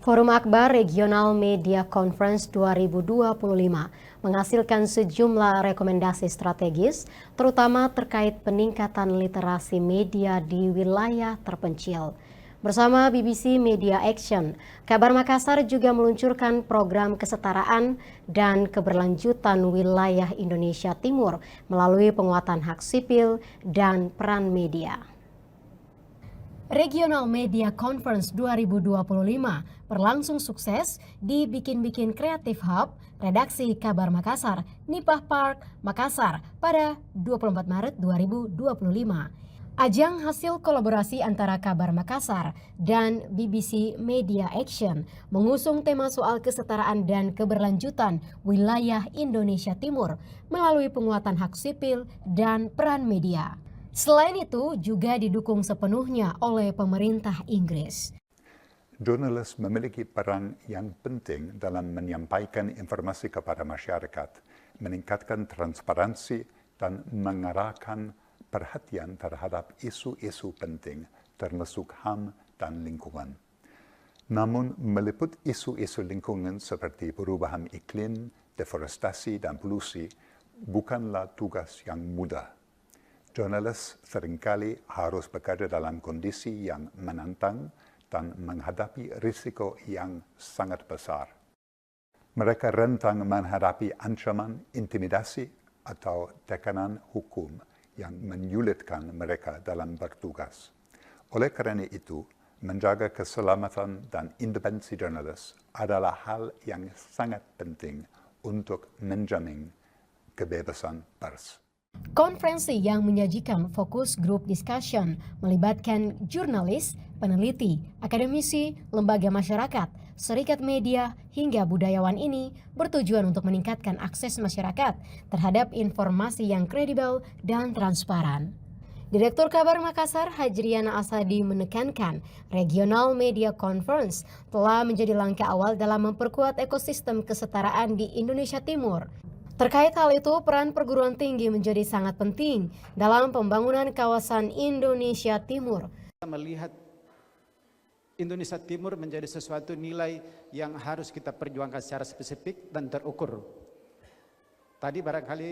Forum Akbar Regional Media Conference 2025 menghasilkan sejumlah rekomendasi strategis, terutama terkait peningkatan literasi media di wilayah terpencil. Bersama BBC Media Action, Kabar Makassar juga meluncurkan program kesetaraan dan keberlanjutan wilayah Indonesia Timur melalui penguatan hak sipil dan peran media. Regional Media Conference 2025 berlangsung sukses di Bikin-Bikin Kreatif Hub, Redaksi Kabar Makassar, Nipah Park, Makassar pada 24 Maret 2025. Ajang hasil kolaborasi antara Kabar Makassar dan BBC Media Action mengusung tema soal kesetaraan dan keberlanjutan wilayah Indonesia Timur melalui penguatan hak sipil dan peran media. Selain itu, juga didukung sepenuhnya oleh pemerintah Inggris. Jurnalis memiliki peran yang penting dalam menyampaikan informasi kepada masyarakat, meningkatkan transparansi, dan mengarahkan perhatian terhadap isu-isu penting, termasuk HAM dan lingkungan. Namun, meliput isu-isu lingkungan seperti perubahan iklim, deforestasi, dan polusi bukanlah tugas yang mudah. Jurnalis seringkali harus bekerja dalam kondisi yang menantang dan menghadapi risiko yang sangat besar. Mereka rentan menghadapi ancaman, intimidasi, atau tekanan hukum yang menyulitkan mereka dalam bertugas. Oleh kerana itu, menjaga keselamatan dan independensi jurnalis adalah hal yang sangat penting untuk menjamin kebebasan pers. Konferensi yang menyajikan fokus group discussion melibatkan jurnalis, peneliti, akademisi, lembaga masyarakat, serikat media, hingga budayawan ini bertujuan untuk meningkatkan akses masyarakat terhadap informasi yang kredibel dan transparan. Direktur Kabar Makassar Hajriana Asadi menekankan Regional Media Conference telah menjadi langkah awal dalam memperkuat ekosistem kesetaraan di Indonesia Timur. Terkait hal itu, peran perguruan tinggi menjadi sangat penting dalam pembangunan kawasan Indonesia Timur. Melihat Indonesia Timur menjadi sesuatu nilai yang harus kita perjuangkan secara spesifik dan terukur. Tadi barangkali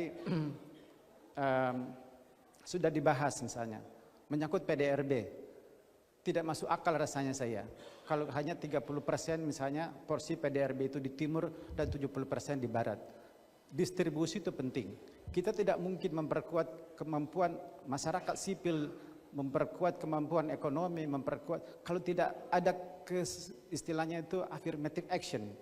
sudah dibahas misalnya, menyangkut PDRB. Tidak masuk akal rasanya saya. Kalau hanya 30% misalnya porsi PDRB itu di timur dan 70% di barat. Distribusi itu penting. Kita tidak mungkin memperkuat kemampuan masyarakat sipil, memperkuat kemampuan ekonomi, memperkuat kalau tidak ada istilahnya itu affirmative action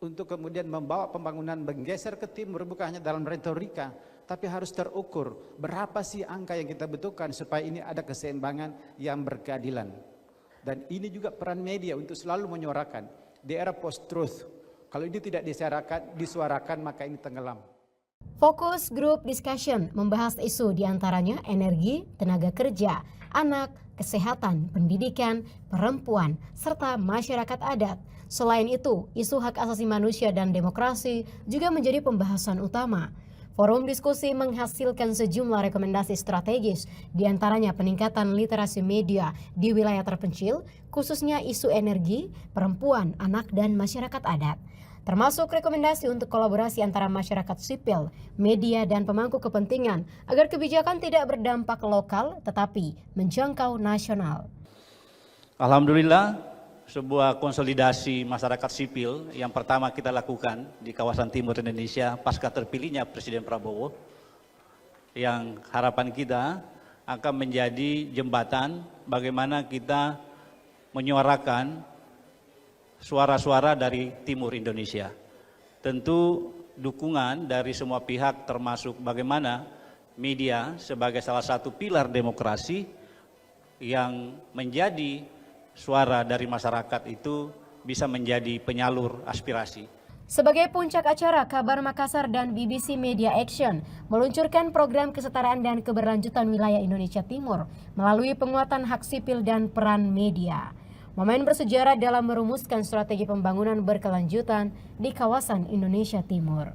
untuk kemudian membawa pembangunan menggeser ke timur, bukan hanya dalam retorika, tapi harus terukur. Berapa sih angka yang kita butuhkan supaya ini ada keseimbangan yang berkeadilan. Dan ini juga peran media untuk selalu menyuarakan di era post-truth. Kalau ini tidak disuarakan maka ini tenggelam. Fokus group discussion membahas isu diantaranya energi, tenaga kerja, anak, kesehatan, pendidikan, perempuan, serta masyarakat adat. Selain itu, isu hak asasi manusia dan demokrasi juga menjadi pembahasan utama. Forum diskusi menghasilkan sejumlah rekomendasi strategis, diantaranya peningkatan literasi media di wilayah terpencil, khususnya isu energi, perempuan, anak, dan masyarakat adat. Termasuk rekomendasi untuk kolaborasi antara masyarakat sipil, media, dan pemangku kepentingan agar kebijakan tidak berdampak lokal tetapi menjangkau nasional. Alhamdulillah, sebuah konsolidasi masyarakat sipil yang pertama kita lakukan di kawasan timur Indonesia pasca terpilihnya Presiden Prabowo, yang harapan kita akan menjadi jembatan bagaimana kita menyuarakan suara-suara dari timur Indonesia. Tentu dukungan dari semua pihak termasuk bagaimana media sebagai salah satu pilar demokrasi yang menjadi suara dari masyarakat itu bisa menjadi penyalur aspirasi. Sebagai puncak acara, Kabar Makassar dan BBC Media Action meluncurkan program kesetaraan dan keberlanjutan wilayah Indonesia Timur melalui penguatan hak sipil dan peran media. Momen bersejarah dalam merumuskan strategi pembangunan berkelanjutan di kawasan Indonesia Timur.